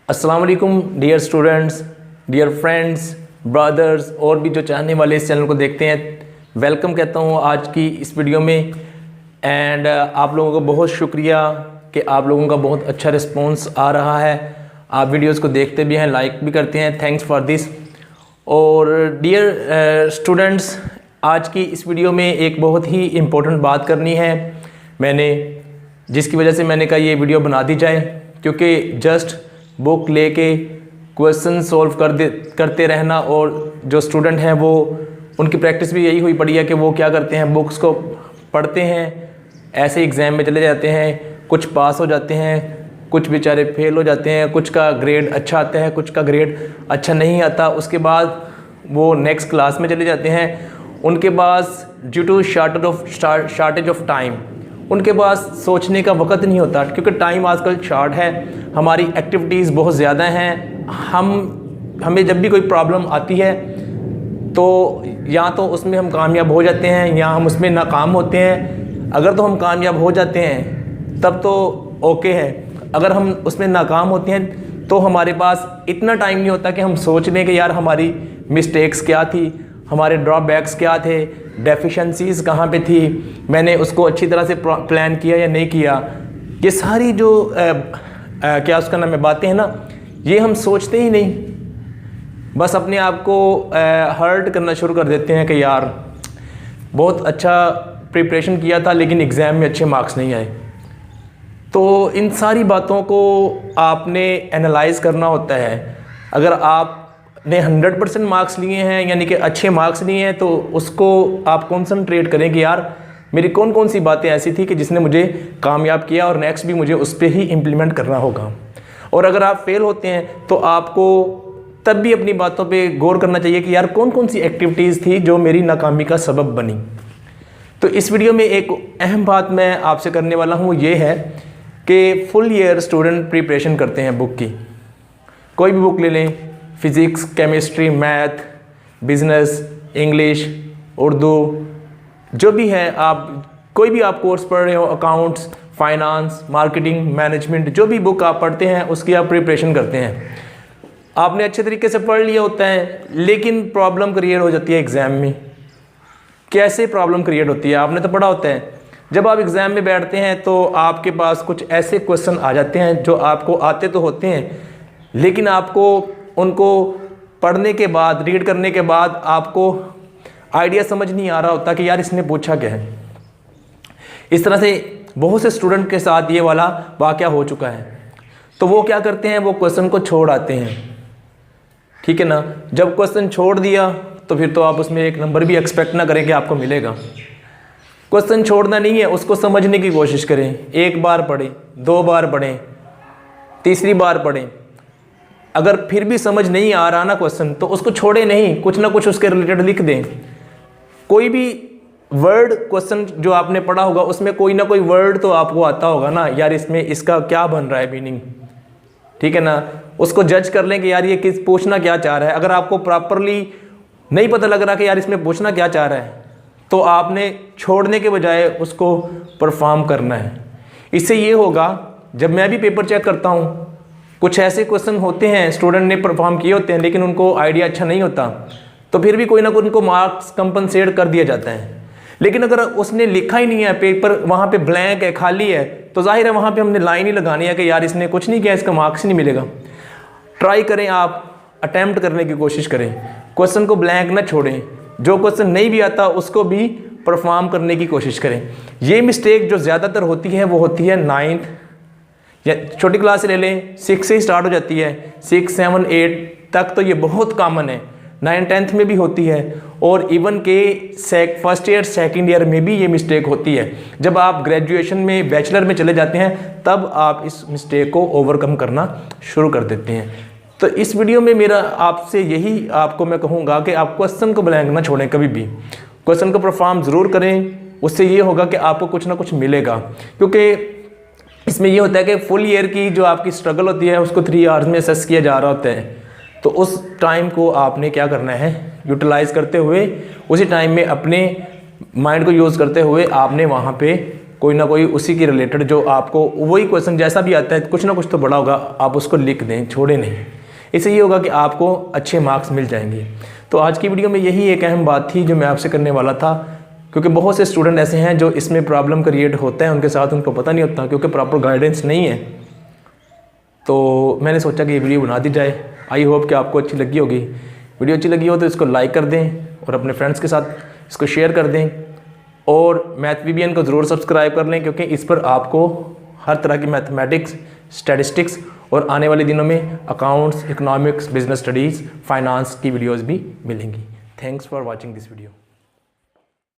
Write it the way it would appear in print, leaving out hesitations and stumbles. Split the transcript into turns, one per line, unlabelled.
अस्सलाम वालेकुम dear students, dear friends, brothers और भी जो चाहने वाले इस चैनल को देखते हैं, वेलकम कहता हूँ आज की इस वीडियो में। एंड आप लोगों का बहुत शुक्रिया कि आप लोगों का बहुत अच्छा रिस्पांस आ रहा है। आप वीडियोस को देखते भी हैं, लाइक भी करते हैं, थैंक्स फॉर दिस। और डियर स्टूडेंट्स, आज की इस वीडियो में एक बहुत ही इम्पोर्टेंट बात करनी है जिसकी वजह से मैंने कहा ये वीडियो बना दी जाए, क्योंकि जस्ट बुक लेके क्वेश्चन सॉल्व करते रहना और जो स्टूडेंट हैं वो उनकी प्रैक्टिस भी यही हुई पड़ी है कि वो क्या करते हैं, बुक्स को पढ़ते हैं, ऐसे एग्ज़ाम में चले जाते हैं, कुछ पास हो जाते हैं, कुछ बेचारे फेल हो जाते हैं, कुछ का ग्रेड अच्छा आता है, कुछ का ग्रेड अच्छा नहीं आता। उसके बाद वो नेक्स्ट क्लास में चले जाते हैं। उनके पास due to shortage of time उनके पास सोचने का वक़्त नहीं होता, क्योंकि टाइम आजकल शॉर्ट है, हमारी एक्टिविटीज़ बहुत ज़्यादा हैं। हमें जब भी कोई प्रॉब्लम आती है तो या तो उसमें हम कामयाब हो जाते हैं या हम उसमें नाकाम होते हैं। अगर तो हम कामयाब हो जाते हैं तब तो ओके है, अगर हम उसमें नाकाम होते हैं तो हमारे पास इतना टाइम नहीं होता कि हम सोच लें कि यार हमारी मिस्टेक्स क्या थी, हमारे ड्रॉबैक्स क्या थे, डेफिशिएंसीज़ कहाँ पे थी, मैंने उसको अच्छी तरह से प्लान किया या नहीं किया। ये सारी जो क्या उसका नाम है बातें हैं ना, ये हम सोचते ही नहीं, बस अपने आप को हर्ट करना शुरू कर देते हैं कि यार बहुत अच्छा प्रिपरेशन किया था लेकिन एग्ज़ाम में अच्छे मार्क्स नहीं आए। तो इन सारी बातों को आपने एनालाइज़ करना होता है। अगर आपने 100% मार्क्स लिए हैं, यानी कि अच्छे मार्क्स लिए हैं, तो उसको आप कॉन्सनट्रेट करें कि यार मेरी कौन कौन सी बातें ऐसी थी कि जिसने मुझे कामयाब किया और नेक्स्ट भी मुझे उस पर ही इम्प्लीमेंट करना होगा। और अगर आप फेल होते हैं तो आपको तब भी अपनी बातों पे गौर करना चाहिए कि यार कौन कौन सी एक्टिविटीज़ थी जो मेरी नाकामी का सबब बनी। तो इस वीडियो में एक अहम बात मैं आपसे करने वाला हूँ, ये है कि फुल ईयर स्टूडेंट प्रिपरेशन करते हैं बुक की। कोई भी बुक ले लें, physics, chemistry, math, business, English, Urdu, जो भी है, आप कोई भी आप कोर्स पढ़ रहे हो, अकाउंट्स, फाइनेंस, मार्केटिंग, मैनेजमेंट, जो भी बुक आप पढ़ते हैं उसकी आप प्रिपरेशन करते हैं। आपने अच्छे तरीके से पढ़ लिया होता है, लेकिन प्रॉब्लम क्रिएट हो जाती है एग्ज़ाम में। कैसे प्रॉब्लम क्रिएट होती है? आपने तो पढ़ा होता है, जब आप एग्ज़ाम में बैठते हैं तो आपके पास कुछ ऐसे क्वेश्चन आ जाते हैं जो आपको आते तो होते हैं, लेकिन आपको उनको पढ़ने के बाद, रीड करने के बाद आपको आइडिया समझ नहीं आ रहा होता कि यार इसने पूछा क्या है। इस तरह से बहुत से स्टूडेंट के साथ ये वाला वाक़या हो चुका है। तो वो क्या करते हैं, वो क्वेश्चन को छोड़ आते हैं, ठीक है ना। जब क्वेश्चन छोड़ दिया तो फिर तो आप उसमें एक नंबर भी एक्सपेक्ट ना करें कि आपको मिलेगा। क्वेश्चन छोड़ना नहीं है, उसको समझने की कोशिश करें। एक बार पढ़ें, 2 बार पढ़ें, तीसरी बार पढ़ें। अगर फिर भी समझ नहीं आ रहा ना क्वेश्चन, तो उसको छोड़े नहीं, कुछ ना कुछ उसके रिलेटेड लिख दें। कोई भी वर्ड क्वेश्चन जो आपने पढ़ा होगा उसमें कोई ना कोई वर्ड तो आपको आता होगा ना, यार इसमें इसका क्या बन रहा है मीनिंग, ठीक है ना। उसको जज कर लें कि यार ये किस पूछना क्या चाह रहा है। अगर आपको प्रॉपरली नहीं पता लग रहा कि यार इसमें पूछना क्या चाह रहा है, तो आपने छोड़ने के बजाय उसको परफॉर्म करना है। इससे ये होगा, जब मैं भी पेपर चेक करता हूँ, कुछ ऐसे क्वेश्चन होते हैं स्टूडेंट ने परफॉर्म किए होते हैं लेकिन उनको आइडिया अच्छा नहीं होता, तो फिर भी कोई ना कोई उनको मार्क्स कंपनसेट कर दिया जाता है। लेकिन अगर उसने लिखा ही नहीं है, पेपर वहाँ पे ब्लैंक है, खाली है, तो जाहिर है वहाँ पे हमने लाइन ही लगानी है कि यार इसने कुछ नहीं किया, इसका मार्क्स नहीं मिलेगा। ट्राई करें, आप अटैम्प्ट करने की कोशिश करें, क्वेश्चन को ब्लैंक ना छोड़ें। जो क्वेश्चन नहीं भी आता उसको भी परफॉर्म करने की कोशिश करें। ये मिस्टेक जो ज़्यादातर होती है वो होती है 9th या छोटी क्लास से ले लें, 6 से ही स्टार्ट हो जाती है, 6, 7, 8 तक तो ये बहुत कॉमन है। 9, 10th में भी होती है, और इवन के फर्स्ट ईयर, सेकेंड ईयर में भी ये मिस्टेक होती है। जब आप ग्रेजुएशन में, बैचलर में चले जाते हैं, तब आप इस मिस्टेक को ओवरकम करना शुरू कर देते हैं। तो इस वीडियो में मेरा आपसे यही आपको मैं कहूँगा कि आप क्वेश्चन को ब्लैंक ना छोड़ें, कभी भी क्वेश्चन को परफॉर्म ज़रूर करें। उससे ये होगा कि आपको कुछ ना कुछ मिलेगा, क्योंकि इसमें ये होता है कि फुल ईयर की जो आपकी स्ट्रगल होती है उसको 3 आवर्स में असेस किया जा रहा होता है। तो उस टाइम को आपने क्या करना है, यूटिलाइज़ करते हुए, उसी टाइम में अपने माइंड को यूज़ करते हुए आपने वहाँ पे कोई ना कोई उसी के रिलेटेड, जो आपको वही क्वेश्चन जैसा भी आता है कुछ ना कुछ तो बड़ा होगा, आप उसको लिख दें, छोड़े नहीं। इससे ये होगा कि आपको अच्छे मार्क्स मिल जाएंगे। तो आज की वीडियो में यही एक अहम बात थी जो मैं आपसे करने वाला था, क्योंकि बहुत से स्टूडेंट ऐसे हैं जो इसमें प्रॉब्लम क्रिएट होता है उनके साथ, उनको पता नहीं होता क्योंकि प्रॉपर गाइडेंस नहीं है। तो मैंने सोचा कि ये वीडियो बना दी जाए। आई होप कि आपको अच्छी लगी होगी। वीडियो अच्छी लगी हो तो इसको लाइक कर दें और अपने फ्रेंड्स के साथ इसको शेयर कर दें, और मैथ VBN को ज़रूर सब्सक्राइब कर लें, क्योंकि इस पर आपको हर तरह की मैथमेटिक्स, स्टैटिस्टिक्स और आने वाले दिनों में accounts, economics, business studies, finance की वीडियोज़ भी मिलेंगी। Thanks for watching this video.